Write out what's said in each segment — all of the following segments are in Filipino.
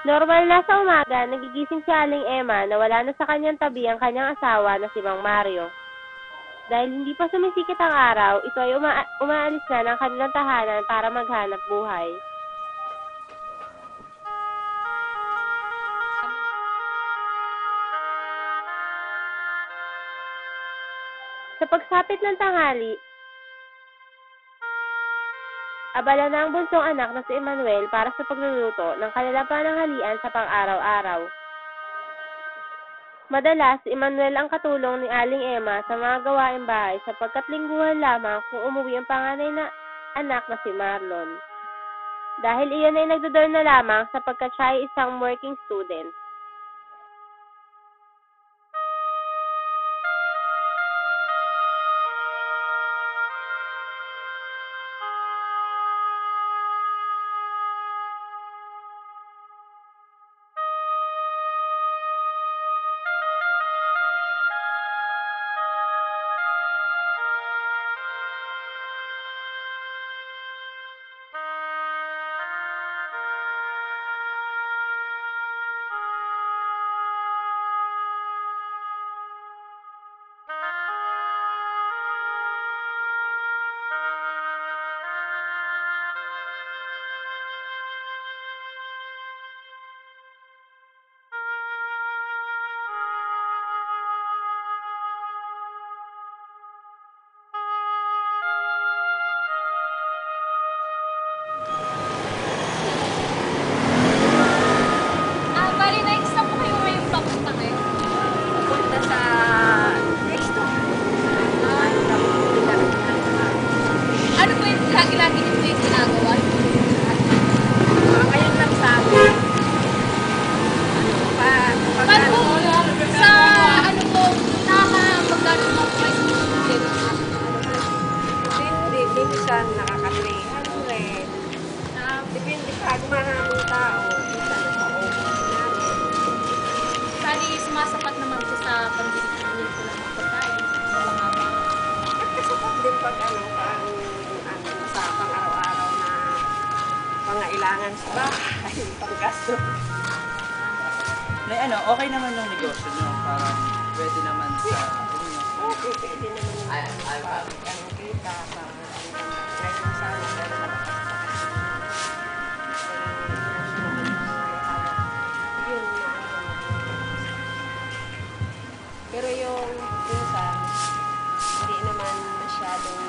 Normal na sa umaga, nagigising si Aling Emma na wala na sa kanyang tabi ang kanyang asawa na si Mang Mario. Dahil hindi pa sumisikip ang araw, ito ay umaalis na ng kanilang tahanan para maghanap buhay. Sa pagsapit ng tanghali, abala na ang bunsong anak na si Emmanuel para sa pagluluto ng kanilang pananghalian sa pang-araw-araw. Madalas, si Emmanuel ang katulong ni Aling Emma sa mga gawaing bahay sapagkat lingguhan lamang kung umuwi ang panganay na anak na si Marlon. Dahil iyon ay nagdodorm na lamang sapagkat siya ay isang working student. Bali, next na po kayo ngayong papunta ngayon? Punta sa Cristo. Ano po yung lagi-lagi niyo po yung ginagawa? Ngayon lang sa amin. Paano po sa ano po, magkano mo po kayo sa student? Hindi, minsan nakaka-300. Depende pag maraming tao. Minsan nasa-open namin. Bali, sumasapat naman po sa pambili po ng mga pagkain sa mga bata. At kasapat din pag sa pang-araw-araw na pangailangan sa bahay, pang-gasto. Okay naman yung negosyo nyo. Parang pwede naman sa inyo. Okay, pwede naman ang kita sa ngayon sa pero yung minsan, hindi naman masyadong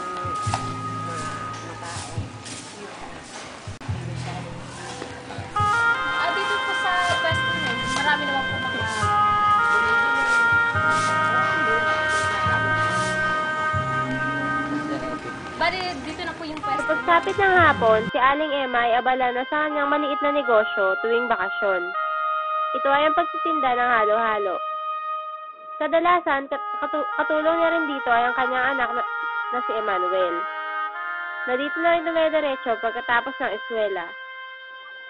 matao. Hindi masyadong Dito po sa pwesto niyo, marami naman po mga Bali, dito na po yung Sa pwesto. pagsapit ng hapon, si Aling Emma ay abala na sa kanyang maliit na negosyo tuwing bakasyon. Ito ay ang pagtitinda ng halo-halo. Kadalasan, katulong niya rin dito ay ang kanyang anak na si Emmanuel, na dito na rin dumediretso pagkatapos ng eskwela.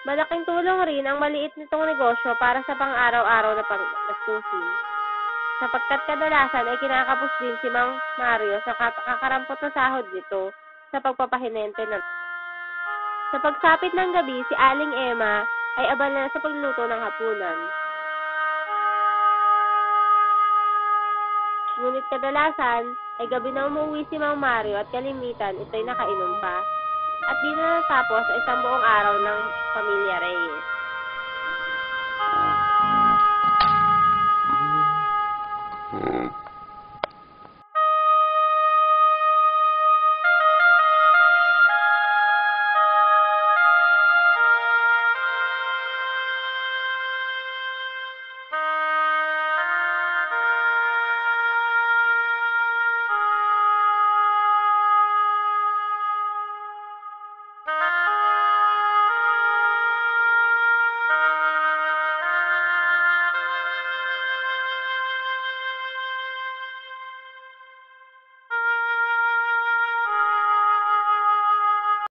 Malaking tulong rin ang maliit nitong negosyo para sa pang-araw-araw na panggastusin, sapagkat kadalasan ay kinakapos din si Mang Mario sa kakarampot na sahod nito sa pagpapahinente ng. Sa pagsapit ng gabi, si Aling Emma ay abala na sa pagluluto ng hapunan. Ngunit kadalasan ay gabi na umuwi si Mang Mario at kalimitan ito'y nakainom pa. At di na natapos ay isang buong araw ng Pamilya Reyes.